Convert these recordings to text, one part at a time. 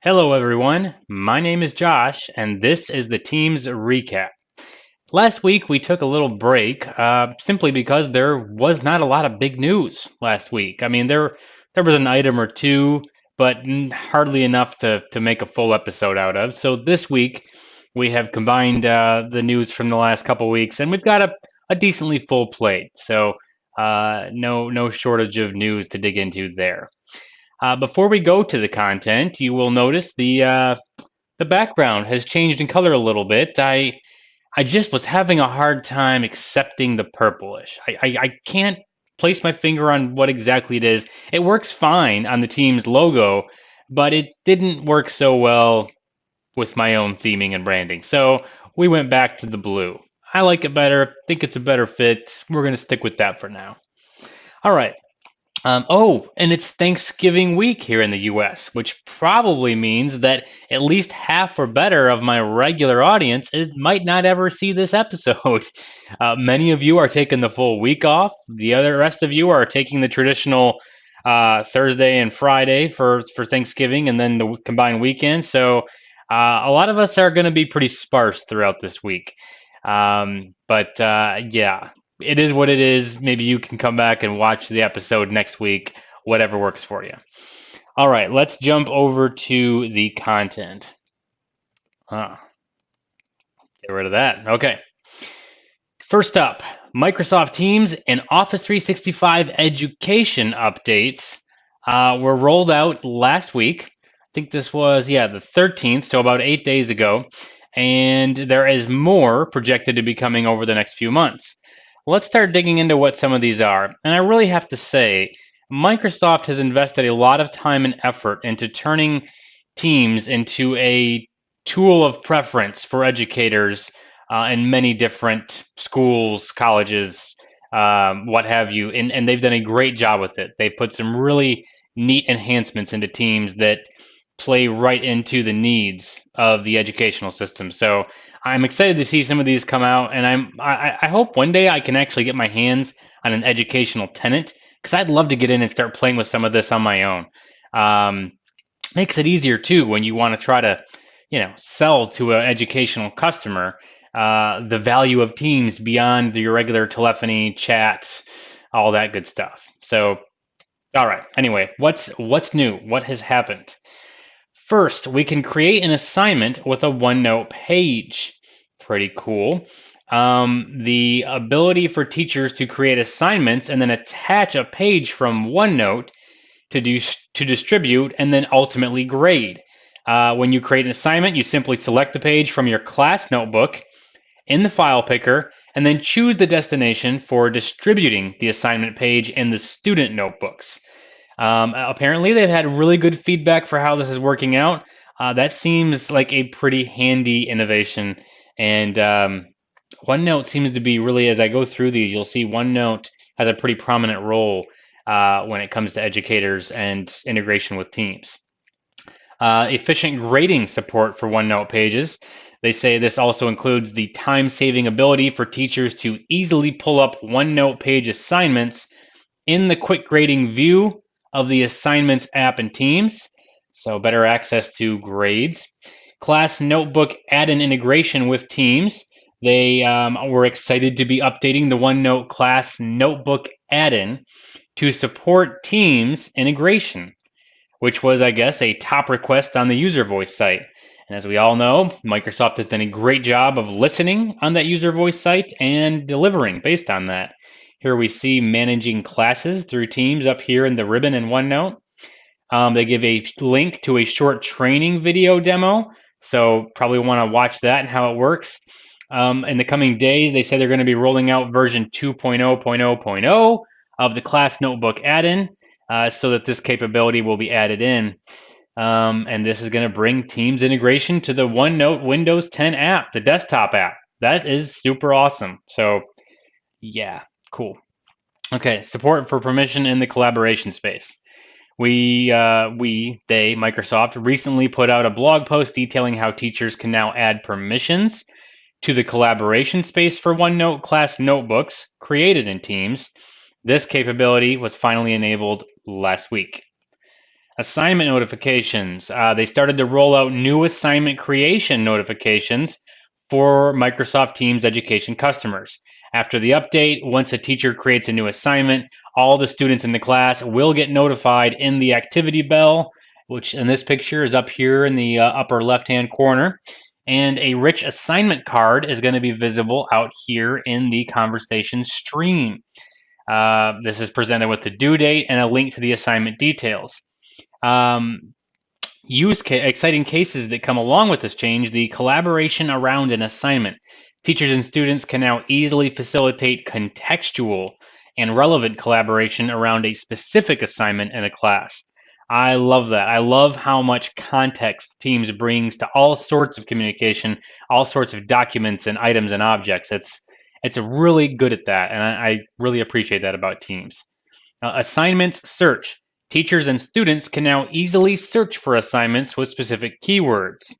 Hello, everyone. My name is Josh, and this is the team's recap. Last week, we took a little break simply because there was not a lot of big news last week. I mean, there was an item or two, but hardly enough to make a full episode out of. So this week, we have combined the news from the last couple weeks, and we've got a decently full plate. So no shortage of news to dig into there. Before we go to the content, you will notice the background has changed in color a little bit. I just was having a hard time accepting the purplish. I can't place my finger on what exactly it is. It works fine on the team's logo, but it didn't work so well with my own theming and branding. So we went back to the blue. I like it better, think it's a better fit. We're going to stick with that for now. All right. And it's Thanksgiving week here in the US, which probably means that at least half or better of my regular audience might not ever see this episode. Many of you are taking the full week off. The other rest of you are taking the traditional Thursday and Friday for Thanksgiving and then the combined weekend. So a lot of us are going to be pretty sparse throughout this week. But yeah, it is what it is. Maybe you can come back and watch the episode next week, whatever works for you. All right, let's jump over to the content. Get rid of that. Okay. First up, Microsoft Teams and Office 365 education updates were rolled out last week. I think this was, the 13th, so about 8 days ago. And there is more projected to be coming over the next few months. Let's start digging into what some of these are. And I really have to say, Microsoft has invested a lot of time and effort into turning Teams into a tool of preference for educators in many different schools, colleges, what have you. And they've done a great job with it. They've put some really neat enhancements into Teams that play right into the needs of the educational system. So I'm excited to see some of these come out, and I hope one day I can actually get my hands on an educational tenant because I'd love to get in and start playing with some of this on my own. Makes it easier too when you want to try to, sell to an educational customer the value of Teams beyond your regular telephony, chat, all that good stuff. So, all right. Anyway, what's new? What has happened? First, we can create an assignment with a OneNote page. Pretty cool. The ability for teachers to create assignments and then attach a page from OneNote to distribute and then ultimately grade. When you create an assignment, you simply select the page from your class notebook in the file picker and then choose the destination for distributing the assignment page in the student notebooks. Apparently, they've had really good feedback for how this is working out. That seems like a pretty handy innovation. And OneNote seems to be really, as I go through these, you'll see OneNote has a pretty prominent role when it comes to educators and integration with Teams. Efficient grading support for OneNote pages. They say this also includes the time-saving ability for teachers to easily pull up OneNote page assignments in the quick grading view of the assignments app in Teams, so better access to grades. Class Notebook add-in integration with Teams. They were excited to be updating the OneNote Class Notebook add-in to support Teams integration, which was, I guess, a top request on the user voice site. And as we all know, Microsoft has done a great job of listening on that user voice site and delivering based on that. Here we see managing classes through Teams up here in the ribbon in OneNote. They give a link to a short training video demo, so probably want to watch that and how it works. In the coming days, they say they're going to be rolling out version 2.0.0.0 of the Class Notebook add-in so that this capability will be added in. And this is going to bring Teams integration to the OneNote Windows 10 app, the desktop app. That is super awesome. So, yeah. Cool. Okay, support for permission in the collaboration space. Microsoft, recently put out a blog post detailing how teachers can now add permissions to the collaboration space for OneNote class notebooks created in Teams. This capability was finally enabled last week. Assignment notifications. They started to roll out new assignment creation notifications for Microsoft Teams education customers. After the update, once a teacher creates a new assignment, all the students in the class will get notified in the activity bell, which in this picture is up here in the upper left-hand corner. And a rich assignment card is going to be visible out here in the conversation stream. This is presented with the due date and a link to the assignment details. Um, exciting cases that come along with this change, the collaboration around an assignment. Teachers and students can now easily facilitate contextual and relevant collaboration around a specific assignment in a class. I love that. I love how much context Teams brings to all sorts of communication, all sorts of documents and items and objects. It's really good at that, and I really appreciate that about Teams. Assignments search. Teachers and students can now easily search for assignments with specific keywords.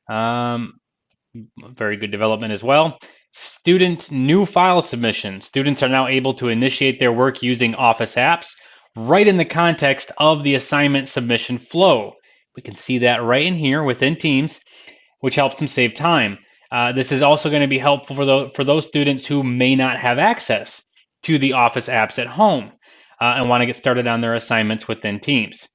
Very good development as well. Student new file submission. Students are now able to initiate their work using Office apps right in the context of the assignment submission flow. We can see that right in here within Teams, which helps them save time. This is also going to be helpful for those students who may not have access to the Office apps at home and want to get started on their assignments within Teams.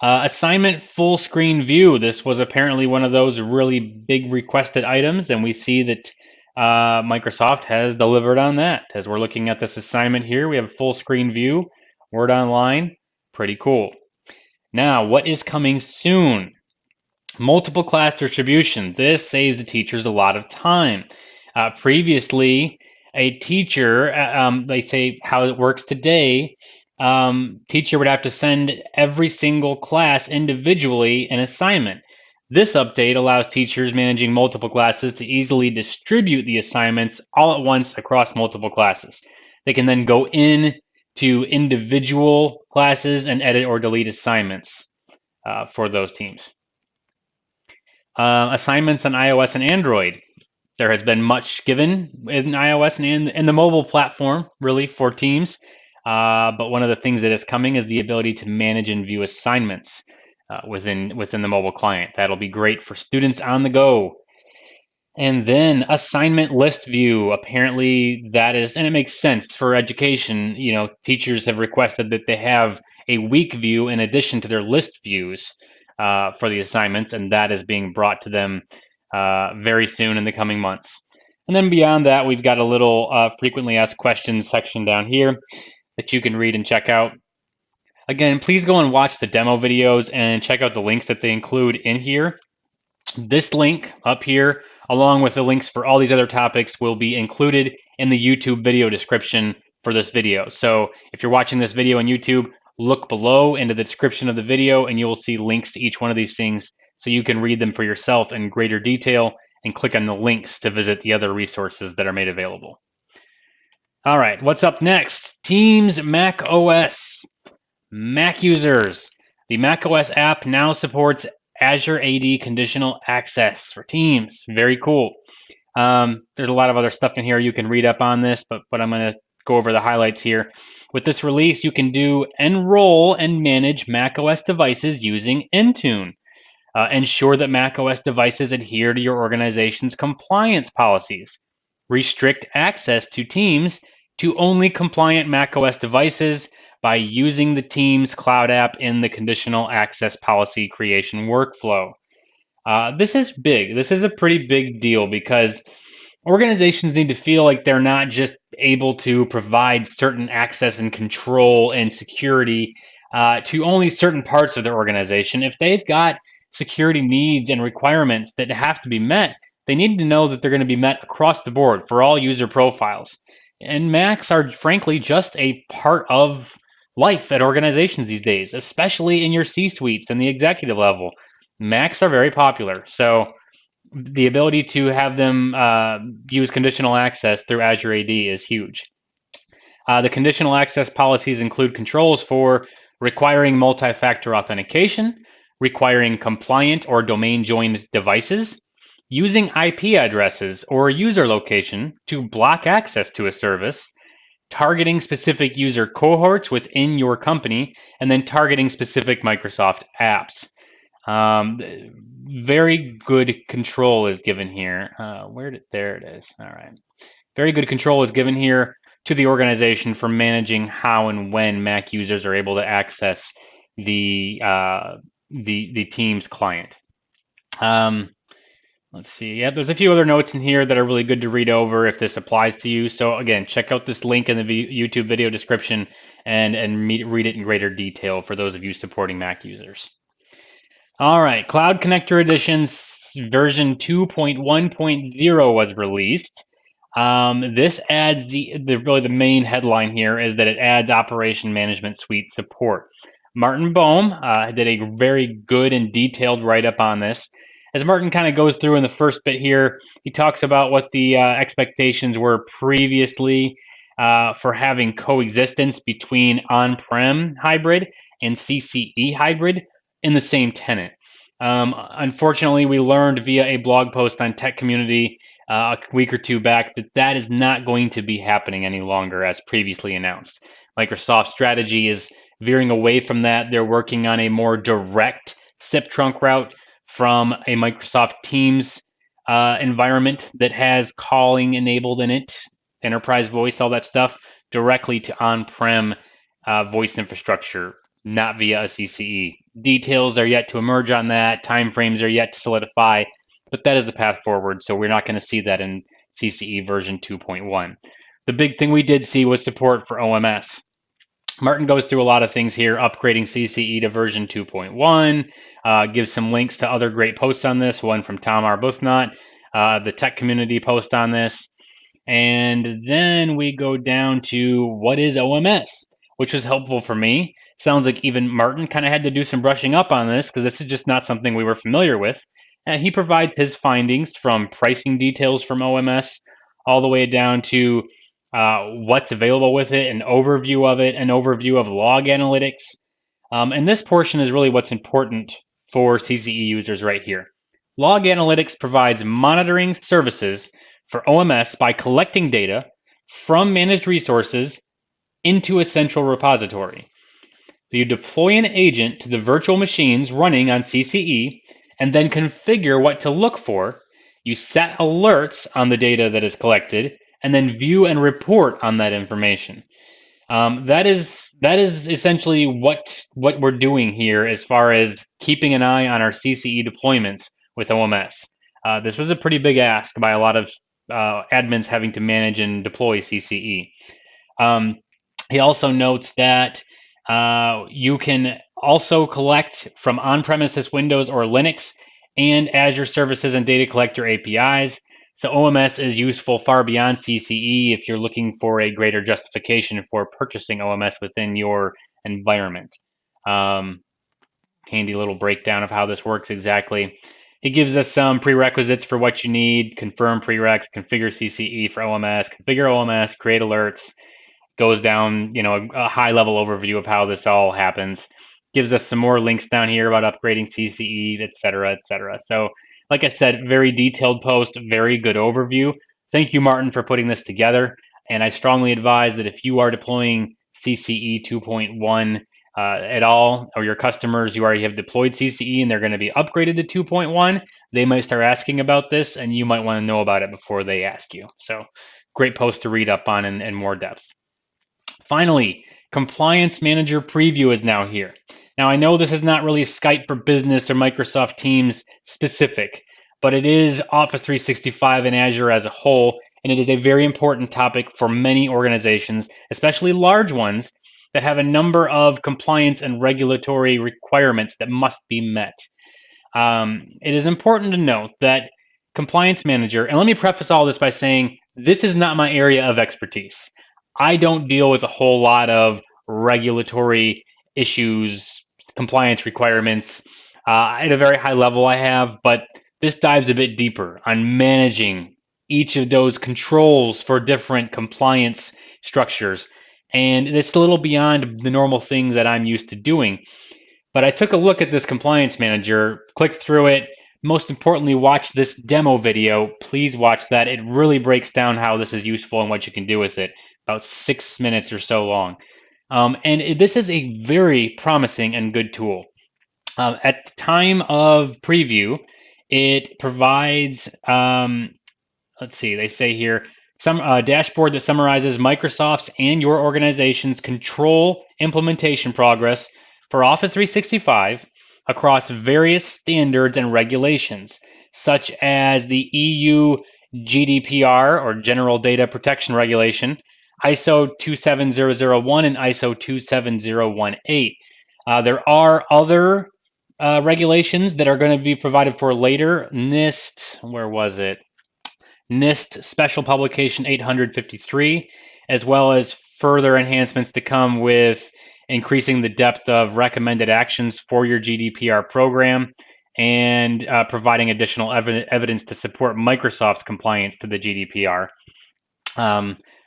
Assignment full screen view. This was apparently one of those really big requested items, and we see that Microsoft has delivered on that. As we're looking at this assignment here, we have full screen view, Word Online, pretty cool. Now, what is coming soon? Multiple class distribution. This saves the teachers a lot of time. Previously, a teacher, they say how it works today, teacher would have to send every single class individually an assignment. This update allows teachers managing multiple classes to easily distribute the assignments all at once across multiple classes. They can then go in to individual classes and edit or delete assignments for those teams. Assignments on iOS and Android. There has been much given in iOS and in the mobile platform, really, for Teams. But one of the things that is coming is the ability to manage and view assignments within the mobile client. That'll be great for students on the go. And then assignment list view. Apparently that is, and it makes sense for education. You know, teachers have requested that they have a week view in addition to their list views for the assignments, and that is being brought to them very soon in the coming months. And then beyond that, we've got a little frequently asked questions section down here that you can read and check out. Again, please go and watch the demo videos and check out the links that they include in here. This link up here, along with the links for all these other topics, will be included in the YouTube video description for this video. So if you're watching this video on YouTube, look below into the description of the video and you will see links to each one of these things so you can read them for yourself in greater detail and click on the links to visit the other resources that are made available. All right, what's up next? Teams Mac OS. Mac users. The Mac OS app now supports Azure AD conditional access for Teams. Very cool. There's a lot of other stuff in here you can read up on this, but I'm going to go over the highlights here. With this release, you can do enroll and manage Mac OS devices using Intune. Ensure that Mac OS devices adhere to your organization's compliance policies. Restrict access to Teams to only compliant Mac OS devices by using the Teams Cloud app in the conditional access policy creation workflow. This is big. This is a pretty big deal because organizations need to feel like they're not just able to provide certain access and control and security to only certain parts of their organization. If they've got security needs and requirements that have to be met, they need to know that they're going to be met across the board for all user profiles. And Macs are frankly just a part of life at organizations these days, especially in your C-suites and the executive level. Macs are very popular. So the ability to have them use conditional access through Azure AD is huge. The conditional access policies include controls for requiring multi-factor authentication, requiring compliant or domain-joined devices, using IP addresses or user location to block access to a service, targeting specific user cohorts within your company, and then targeting specific Microsoft apps. Um, very good control is given here. There it is. All right. Very good control is given here to the organization for managing how and when Mac users are able to access the Teams client. Let's see. Yeah, there's a few other notes in here that are really good to read over if this applies to you. So again, check out this link in the YouTube video description and read it in greater detail for those of you supporting Mac users. All right, Cloud Connector Edition's version 2.1.0 was released. This adds really the main headline here is that it adds Operation Management Suite support. Martin Bohm did a very good and detailed write-up on this. As Martin kind of goes through in the first bit here, he talks about what the expectations were previously for having coexistence between on-prem hybrid and CCE hybrid in the same tenant. Unfortunately, we learned via a blog post on Tech Community a week or two back that is not going to be happening any longer as previously announced. Microsoft's strategy is veering away from that. They're working on a more direct SIP trunk route from a Microsoft Teams environment that has calling enabled in it, enterprise voice, all that stuff, directly to on-prem voice infrastructure, not via a CCE. Details are yet to emerge on that. Timeframes are yet to solidify, but that is the path forward. So we're not going to see that in CCE version 2.1. The big thing we did see was support for OMS. Martin goes through a lot of things here, upgrading CCE to version 2.1, gives some links to other great posts on this, one from Tom Arbuthnot, the Tech Community post on this. And then we go down to what is OMS, which was helpful for me. Sounds like even Martin kind of had to do some brushing up on this because this is just not something we were familiar with. And he provides his findings from pricing details from OMS all the way down to what's available with it, an overview of it, an overview of log analytics. And this portion is really what's important for CCE users right here. Log analytics provides monitoring services for OMS by collecting data from managed resources into a central repository. You deploy an agent to the virtual machines running on CCE and then configure what to look for. You set alerts on the data that is collected and then view and report on that information. That is essentially what we're doing here as far as keeping an eye on our CCE deployments with OMS. This was a pretty big ask by a lot of admins having to manage and deploy CCE. He also notes that you can also collect from on-premises Windows or Linux and Azure Services and Data Collector APIs. So OMS is useful far beyond CCE if you're looking for a greater justification for purchasing OMS within your environment. Handy little breakdown of how this works exactly. It gives us some prerequisites for what you need, confirm prereqs, configure CCE for OMS, configure OMS, create alerts, goes down, a high level overview of how this all happens. Gives us some more links down here about upgrading CCE, et cetera, et cetera. So, like I said, very detailed post, very good overview. Thank you, Martin, for putting this together. And I strongly advise that if you are deploying CCE 2.1 at all, or your customers, you already have deployed CCE and they're going to be upgraded to 2.1, they might start asking about this, and you might want to know about it before they ask you. So, great post to read up on in more depth. Finally, Compliance Manager Preview is now here. Now, I know this is not really Skype for Business or Microsoft Teams specific, but it is Office 365 and Azure as a whole, and it is a very important topic for many organizations, especially large ones that have a number of compliance and regulatory requirements that must be met. It is important to note that Compliance Manager, and let me preface all this by saying this is not my area of expertise. I don't deal with a whole lot of regulatory issues, compliance requirements at a very high level I have, but this dives a bit deeper on managing each of those controls for different compliance structures. And it's a little beyond the normal things that I'm used to doing. But I took a look at this Compliance Manager, clicked through it. Most importantly, watch this demo video. Please watch that. It really breaks down how this is useful and what you can do with it. about 6 minutes or so long. This is a very promising and good tool. At the time of preview, it provides, let's see, they say here, some dashboard that summarizes Microsoft's and your organization's control implementation progress for Office 365 across various standards and regulations, such as the EU GDPR, or General Data Protection Regulation, ISO 27001, and ISO 27018. There are other regulations that are going to be provided for later. NIST, where was it? NIST Special Publication 853, as well as further enhancements to come with increasing the depth of recommended actions for your GDPR program and providing additional evidence to support Microsoft's compliance to the GDPR.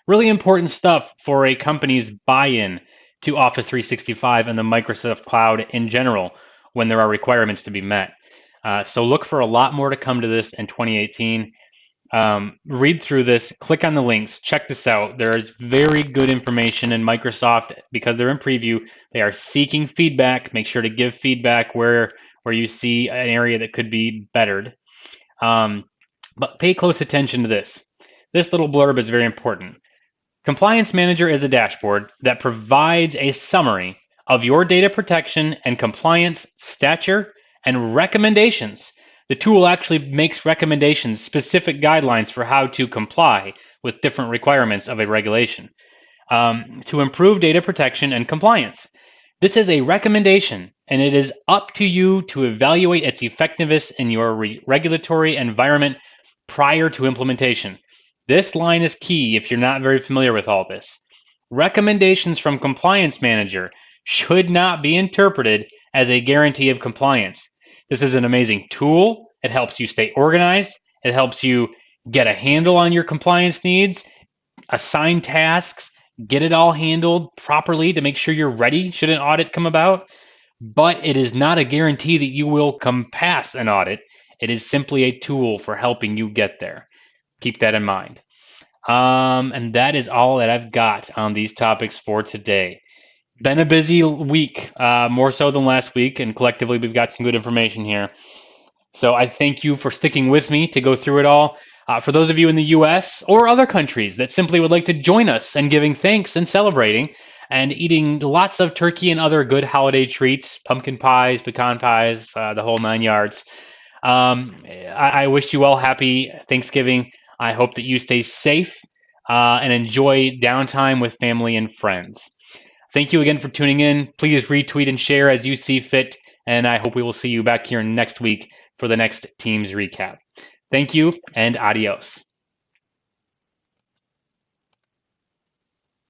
Really important stuff for a company's buy-in to Office 365 and the Microsoft Cloud in general when there are requirements to be met. So look for a lot more to come to this in 2018. Read through this, click on the links, check this out. There is very good information in Microsoft. Because they're in preview, they are seeking feedback. Make sure to give feedback where you see an area that could be bettered. But pay close attention to this. This little blurb is very important. Compliance Manager is a dashboard that provides a summary of your data protection and compliance stature and recommendations. The tool actually makes recommendations, specific guidelines for how to comply with different requirements of a regulation to improve data protection and compliance. This is a recommendation, and it is up to you to evaluate its effectiveness in your regulatory environment prior to implementation. This line is key if you're not very familiar with all this. Recommendations from Compliance Manager should not be interpreted as a guarantee of compliance. This is an amazing tool. It helps you stay organized. It helps you get a handle on your compliance needs, assign tasks, get it all handled properly to make sure you're ready should an audit come about. But it is not a guarantee that you will come past an audit. It is simply a tool for helping you get there. Keep that in mind. And that is all that I've got on these topics for today. Been a busy week, more so than last week, and collectively we've got some good information here. So I thank you for sticking with me to go through it all. For those of you in the US or other countries that simply would like to join us in giving thanks and celebrating and eating lots of turkey and other good holiday treats, pumpkin pies, pecan pies, the whole 9 yards. I wish you all happy Thanksgiving. I hope that you stay safe and enjoy downtime with family and friends. Thank you again for tuning in. Please retweet and share as you see fit, and I hope we will see you back here next week for the next Teams recap. Thank you, and adios.